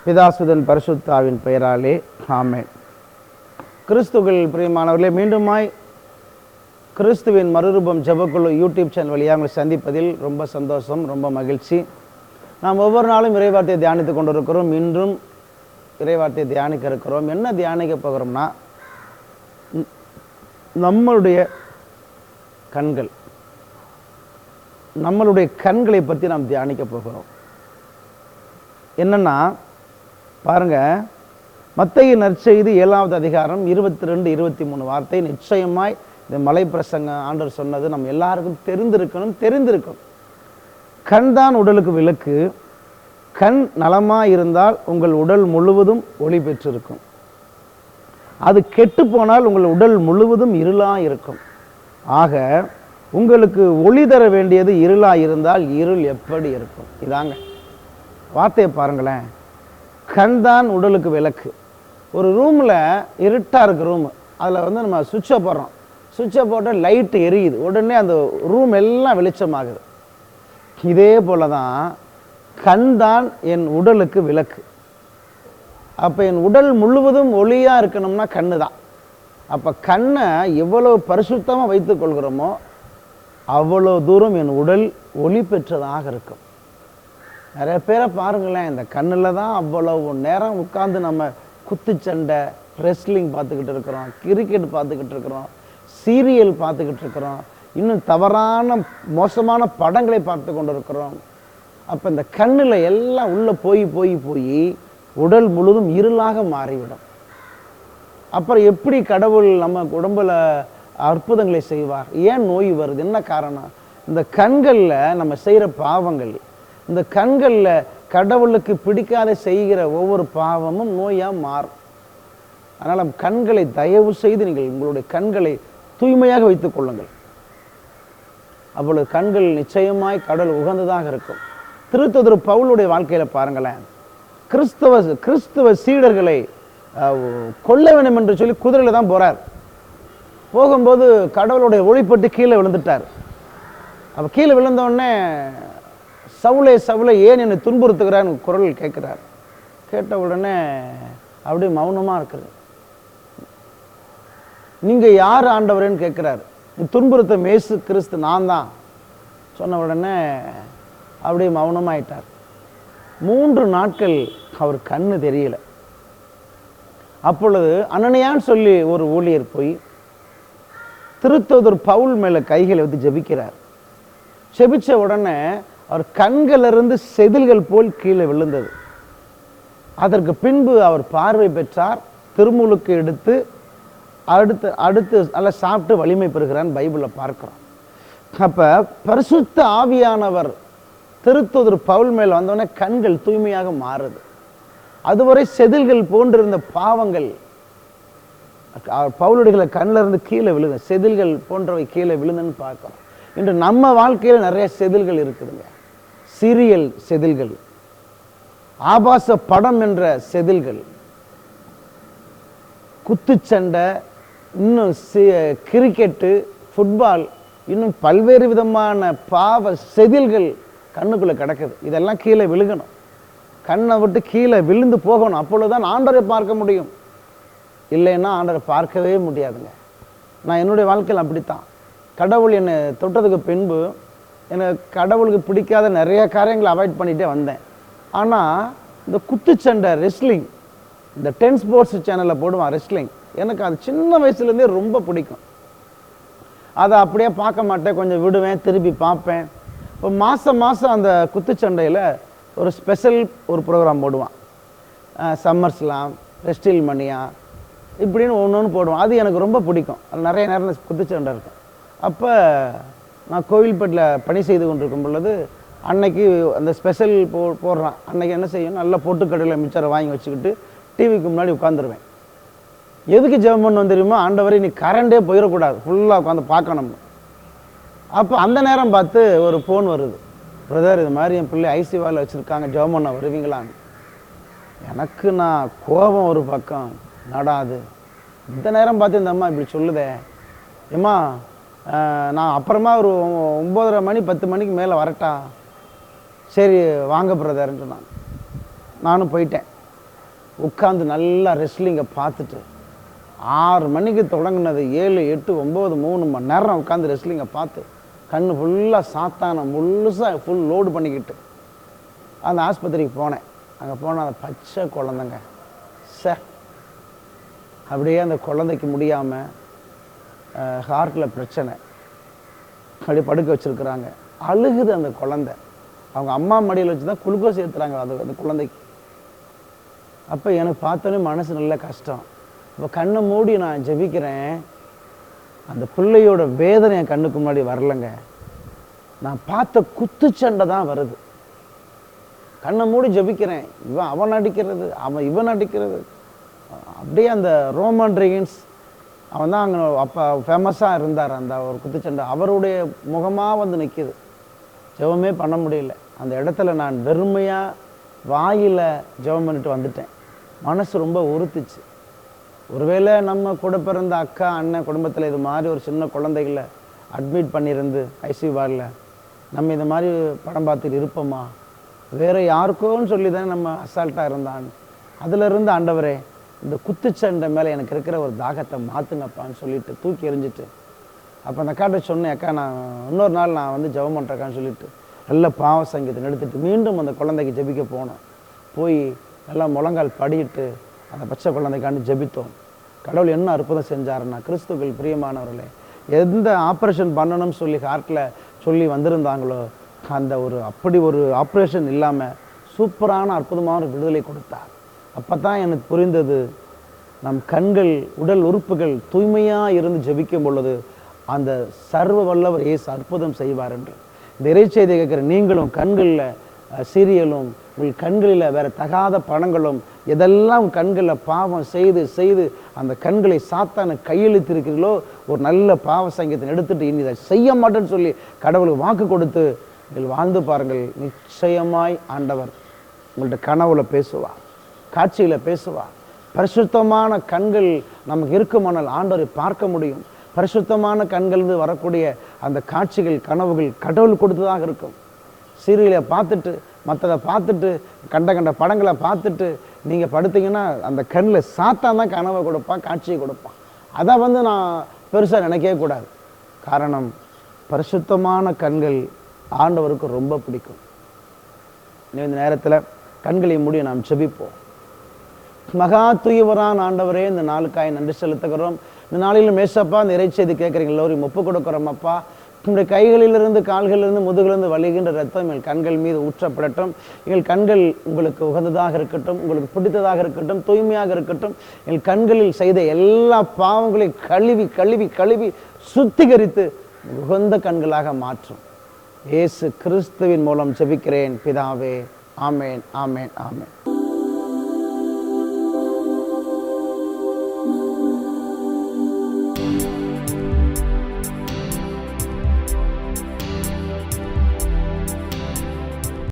பிதாசுதன் பரிசுத்தாவின் பெயராலே ஆமென். கிறிஸ்துவில் பிரியமானவர்களே, மீண்டுமாய் கிறிஸ்துவின் மறுரூபம் ஜெபக்குழு யூடியூப் சேனல் வழியாக உங்களை சந்திப்பதில் ரொம்ப சந்தோஷம், ரொம்ப மகிழ்ச்சி. நாம் ஒவ்வொரு நாளும் இறைவார்த்தையை தியானித்து கொண்டிருக்கிறோம். இன்றும் இறைவார்த்தையை தியானிக்க இருக்கிறோம். என்ன தியானிக்க போகிறோம்னா, நம்மளுடைய கண்களை பற்றி நாம் தியானிக்க போகிறோம். என்னன்னா பாருங்க, மத்தேயு நற்செய்தி 7வது அதிகாரம் 22, 23 வார்த்தை நிச்சயமாய் இந்த மலை பிரசங்க ஆண்டவர் சொன்னது நம்ம எல்லாருக்கும் தெரிந்திருக்கும். கண் தான் உடலுக்கு விளக்கு. கண் நலமாக இருந்தால் உங்கள் உடல் முழுவதும் ஒளி பெற்றிருக்கும். அது கெட்டு போனால் உங்கள் உடல் முழுவதும் இருளாக இருக்கும். ஆக உங்களுக்கு ஒளி தர வேண்டியது இருளாக இருந்தால் இருள் எப்படி இருக்கும்? இதாங்க வார்த்தையை பாருங்களேன். கண் தான் உடலுக்கு விளக்கு. ஒரு ரூமில் இருட்டாக இருக்கு ரூமு, அதில் நம்ம சுவிட்சை போடுறோம். சுவிட்சை போட்டால் லைட்டு எரியுது, உடனே அந்த ரூம் எல்லாம் வெளிச்சமாகுது. இதே போல தான் கண் தான் என் உடலுக்கு விளக்கு. அப்போ என் உடல் முழுவதும் ஒளியாக இருக்கணும்னா கண்ணு தான். அப்போ கண்ணை எவ்வளோ பரிசுத்தமாக வைத்து கொள்கிறோமோ அவ்வளோ தூரம் என் உடல் ஒளி பெற்றதாக இருக்கும். நிறைய பேரை பாருங்களேன், இந்த கண்ணில் தான் அவ்வளவு நேரம் உட்காந்து நம்ம குத்துச்சண்டை, ரெஸ்லிங் பார்த்துக்கிட்டு இருக்கிறோம், கிரிக்கெட் பார்த்துக்கிட்டு இருக்கிறோம், சீரியல் பார்த்துக்கிட்டு இருக்கிறோம், இன்னும் தவறான மோசமான படங்களை பார்த்து கொண்டு இருக்கிறோம். அப்போ இந்த கண்ணில் எல்லாம் உள்ளே போய் உடல் முழுதும் இருளாக மாறிவிடும். அப்புறம் எப்படி கடவுள் நம்ம உடம்பில் அற்புதங்களை செய்வார்? ஏன் நோய் வருது? என்ன காரணம்? இந்த கண்களில் நம்ம செய்கிற பாவங்கள், இந்த கண்களில் கடவுளுக்கு பிடிக்காத செய்கிற ஒவ்வொரு பாவமும் நோயாக மாறும். அதனால் கண்களை தயவு செய்து நீங்கள் உங்களுடைய கண்களை தூய்மையாக வைத்துக் கொள்ளுங்கள். அப்பொழுது கண்கள் நிச்சயமாய் கடவுள் உகந்ததாக இருக்கும். திருத்தூதர் பவுலுடைய வாழ்க்கையில் பாருங்களேன், கிறிஸ்தவ சீடர்களை கொல்ல வேண்டும் என்று சொல்லி குதிரையில் தான் போகிறார். போகும்போது கடவுளுடைய ஒளிப்பட்டு கீழே விழுந்துட்டார். அப்போ கீழே விழுந்தோடனே, சவுலே ஏன் என்னை துன்புறுத்துகிறான்னு குரல் கேட்குறார். கேட்ட உடனே அப்படியே மௌனமாக இருக்குது. நீங்கள் யார் ஆண்டவரேன்னு கேட்குறாரு. நீ துன்புறுத்த இயேசு கிறிஸ்து நான் தான் சொன்ன உடனே அப்படியே மௌனமாயிட்டார். 3 நாட்கள் அவர் கண்ணு தெரியல. அப்பொழுது அனனியான்னு சொல்லி ஒரு ஊழியர் போய் திருத்தூதர் பவுல் மேலே கைகளை வைத்து ஜெபிக்கிறார். ஜெபிச்ச உடனே அவர் கண்களிலிருந்து செதில்கள் போல் கீழே விழுந்தது. அதற்கு பின்பு அவர் பார்வை பெற்றார். திருமுழுக்கு எடுத்து அடுத்து நல்லா சாப்பிட்டு வலிமை பெறுகிறான்னு பைபிளில் பார்க்கிறோம். அப்போ பரிசுத்த ஆவியானவர் திருத்தூதர் பவுல் மேல் வந்தோடனே கண்கள் தூய்மையாக மாறுது. அதுவரை செதில்கள் போன்றிருந்த பாவங்கள் பவுலுடைய கண்ணில் இருந்து கீழே விழுது. செதில்கள் போன்றவை கீழே விழுந்துன்னு பார்க்கிறோம். இன்று நம்ம வாழ்க்கையில் நிறைய செதில்கள் இருக்குதுங்க. சீரியல் செதில்கள், ஆபாச படம் என்ற செதில்கள், குத்துச்சண்டை, இன்னும் கிரிக்கெட்டு, ஃபுட்பால், இன்னும் பல்வேறு விதமான பாவ செதில்கள் கண்ணுக்குள்ளே கிடக்குது. இதெல்லாம் கீழே விழுகணும். கண்ணை விட்டு கீழே விழுந்து போகணும். அப்பொழுதுதான் ஆண்டவரை பார்க்க முடியும். இல்லைன்னா ஆண்டவரை பார்க்கவே முடியாதுங்க. நான் என்னுடைய வாழ்க்கையில் அப்படித்தான். கடவுள் என்னை தொட்டதுக்கு பின்பு எனக்கு கடவுளுக்கு பிடிக்காத நிறைய காரியங்களை அவாய்ட் பண்ணிகிட்டே வந்தேன். ஆனால் இந்த குத்துச்சண்டை, ரெஸ்லிங், இந்த 10 ஸ்போர்ட்ஸ் சேனலில் போடுவான் ரெஸ்லிங், எனக்கு அது சின்ன வயசுலேருந்தே ரொம்ப பிடிக்கும். அதை அப்படியே பார்க்க மாட்டேன், கொஞ்சம் விடுவேன், திருப்பி பார்ப்பேன். இப்போ மாதம் அந்த குத்துச்சண்டையில் ஒரு ஸ்பெஷல் ஒரு ப்ரோக்ராம் போடுவான். சம்மர் ஸ்லாம், ரெஸ்டில் மணியா, இப்படின்னு ஒன்று போடுவான். அது எனக்கு ரொம்ப பிடிக்கும். அது நிறைய நேரம் குத்துச்சண்டை இருக்கும். அப்போ நான் கோவில்பேட்டில் பணி செய்து கொண்டிருக்கும் பொழுது அன்னைக்கு அந்த ஸ்பெஷல் போடுறான். அன்னைக்கு என்ன செய்யும், நல்லா பொட்டுக்கடையில் மிச்சரை வாங்கி வச்சுக்கிட்டு டிவிக்கு முன்னாடி உட்காந்துருவேன். எதுக்கு ஜெபம் பண்ணணும் தெரியுமா? ஆண்டவரை நீ கரண்டே போயிடக்கூடாது, ஃபுல்லாக உட்காந்து பார்க்கணும். அப்போ அந்த நேரம் பார்த்து ஒரு ஃபோன் வருது, பிரதர் இது மாதிரி என் பிள்ளை ஐசிவாவில் வச்சுருக்காங்க, ஜெபம் பண்ண வருவீங்களான்னு. எனக்கு நான் கோபம் ஒரு பக்கம் நடாது. இந்த நேரம் பார்த்து இந்த அம்மா இப்படி சொல்லுதே, ஏம்மா நான் அப்புறமா ஒரு 9:30 மணி 10 மணிக்கு மேலே வரட்டா? சரி வாங்க பிரதர்ன்னு சொன்னாங்க. நானும் போயிட்டேன். உட்காந்து நல்லா ரெஸ்லிங்கை பார்த்துட்டு 6 மணிக்கு தொடங்கினது 7, 8, 9, 3 மணி நேரம் உட்காந்து ரெஸ்லிங்கை பார்த்து கண்ணு ஃபுல்லாக சாத்தான முழுசாக ஃபுல் லோடு பண்ணிக்கிட்டு அந்த ஆஸ்பத்திரிக்கு போனேன். அங்கே போனால் அந்த பச்சை குழந்தைங்க அப்படியே அந்த குழந்தைக்கு முடியாமல் ஹார்ட்டில் பிரச்சனை, அப்படியே படுக்க வச்சுருக்குறாங்க. அழுகுது அந்த குழந்தை. அவங்க அம்மா மடியில் வச்சு தான் குளுக்கோஸ் ஏற்றுறாங்க அந்த குழந்தைக்கு. அப்போ எனக்கு பார்த்தோன்னே மனசு நல்ல கஷ்டம். இப்போ கண்ணை மூடி நான் ஜெபிக்கிறேன், அந்த பிள்ளையோட வேதனை என் கண்ணுக்கு முன்னாடி வரலைங்க. நான் பார்த்த குத்துச்சண்டை தான் வருது. கண்ணை மூடி ஜெபிக்கிறேன், அவன் அடிக்கிறது, இவன் அடிக்கிறது. அப்படியே அந்த ரோமன் ரெயின்ஸ், அவன் தான் அங்கே அப்போ ஃபேமஸாக இருந்தார். அந்த ஒரு குத்துச்சண்டை அவருடைய முகமாக வந்து நிற்கிது. ஜெபமே பண்ண முடியல. அந்த இடத்துல நான் வெறுமையாக வாயில் ஜெபம் பண்ணிட்டு வந்துட்டேன். மனசு ரொம்ப உறுத்துச்சு. ஒருவேளை நம்ம கூட பிறந்த அக்கா அண்ணன் குடும்பத்தில் இது மாதிரி ஒரு சின்ன குழந்தைகளை அட்மிட் பண்ணியிருந்து ஐசியூ வார்டில் நம்ம இது மாதிரி படம் பார்த்துட்டு இருப்போமா, வேறு யாருக்கோன்னு சொல்லி தானே நம்ம அசால்ட்டாக இருந்தான். அதிலிருந்து ஆண்டவரே இந்த குத்துச்சண்டை மேலே எனக்கு இருக்கிற ஒரு தாகத்தை மாற்றுங்கப்பான்னு சொல்லிட்டு தூக்கி எறிஞ்சிட்டு, அப்போ அந்த அக்காட்ட சொன்னேன், அக்கா நான் இன்னொரு நாள் நான் வந்து ஜெபம் பண்ணுறேக்கான்னு சொல்லிட்டு நல்ல பாவ சங்கீதத்தை எடுத்துட்டு மீண்டும் அந்த குழந்தைக்கு ஜெபிக்க போனோம். போய் நல்லா முழங்கால் படிட்டு அந்த பச்சை குழந்தைக்காண்டி ஜெபித்தோம். கடவுள் என்ன அற்புதம் செஞ்சாருன்னா, கிறிஸ்துக்கள் பிரியமானவர்களே, எந்த ஆப்ரேஷன் பண்ணணும்னு சொல்லி ஹார்ட்டில் சொல்லி வந்திருந்தாங்களோ அந்த அப்படி ஒரு ஆப்ரேஷன் இல்லாமல் சூப்பரான அற்புதமான விடுதலை கொடுத்தார். அப்போ தான் எனக்கு புரிந்தது, நம் கண்கள் உடல் உறுப்புகள் தூய்மையாக இருந்து ஜெபிக்கும் பொழுது அந்த சர்வ வல்லவர் இயேசு அற்புதம் செய்வார் என்று. இந்த இறைச்செய்தியை கேட்குற நீங்களும் கண்களில் சீரியலும் உங்கள் கண்களில் வேறு தகாத படங்களும் எதெல்லாம் கண்களில் பாவம் செய்து செய்து அந்த கண்களை சாத்தான கையெழுத்திருக்கிறீர்களோ ஒரு நல்ல பாவ சங்கீதத்தை எடுத்துட்டு இனி இதை செய்ய மாட்டேன்னு சொல்லி கடவுளுக்கு வாக்கு கொடுத்து நீங்கள் வாழ்ந்து பாருங்கள். நிச்சயமாய் ஆண்டவர் உங்கள்கிட்ட கனவுல பேசுவார், காட்சியில் பேசுவார். பரிசுத்தமான கண்கள் நமக்கு இருக்குமானால் ஆண்டவரை பார்க்க முடியும். பரிசுத்தமான கண்கள்ந்து வரக்கூடிய அந்த காட்சிகள் கனவுகள் கடவுள் கொடுத்ததாக இருக்கும். சீரியலை பார்த்துட்டு மற்றதை பார்த்துட்டு கண்ட படங்களை பார்த்துட்டு நீங்கள் படுத்தீங்கன்னா அந்த கண்ணில் சாத்தான் தான் கனவை கொடுப்பான், காட்சியை கொடுப்பான். அதை வந்து நான் பெருசாக நினைக்கவே கூடாது. காரணம், பரிசுத்தமான கண்கள் ஆண்டவருக்கு ரொம்ப பிடிக்கும். இந்த நேரத்தில் கண்களை மூடி நாம் செபிப்போம். மகா தூயவரான ஆண்டவரே, இந்த நாளுக்காய் நன்றி செலுத்துகிறோம். இந்த நாளிலும் மேசப்பா இந்த இறைச்செய்தி கேட்குறீங்க எல்லோரையும் ஒப்பு கொடுக்குறோம் அப்பா. உங்களுடைய கைகளிலிருந்து கால்களிலிருந்து முதுகிலிருந்து வழிகின்ற ரத்தம் எங்கள் கண்கள் மீது ஊற்றப்படட்டும். எங்கள் கண்கள் உங்களுக்கு உகந்ததாக இருக்கட்டும், உங்களுக்கு பிடித்ததாக இருக்கட்டும், தூய்மையாக இருக்கட்டும். எங்கள் கண்களில் செய்த எல்லா பாவங்களையும் கழுவி கழுவி கழுவி சுத்திகரித்து உகந்த கண்களாக மாற்றும். இயேசு கிறிஸ்துவின் மூலம் ஜெபிக்கிறேன் பிதாவே. ஆமேன், ஆமேன், ஆமேன்.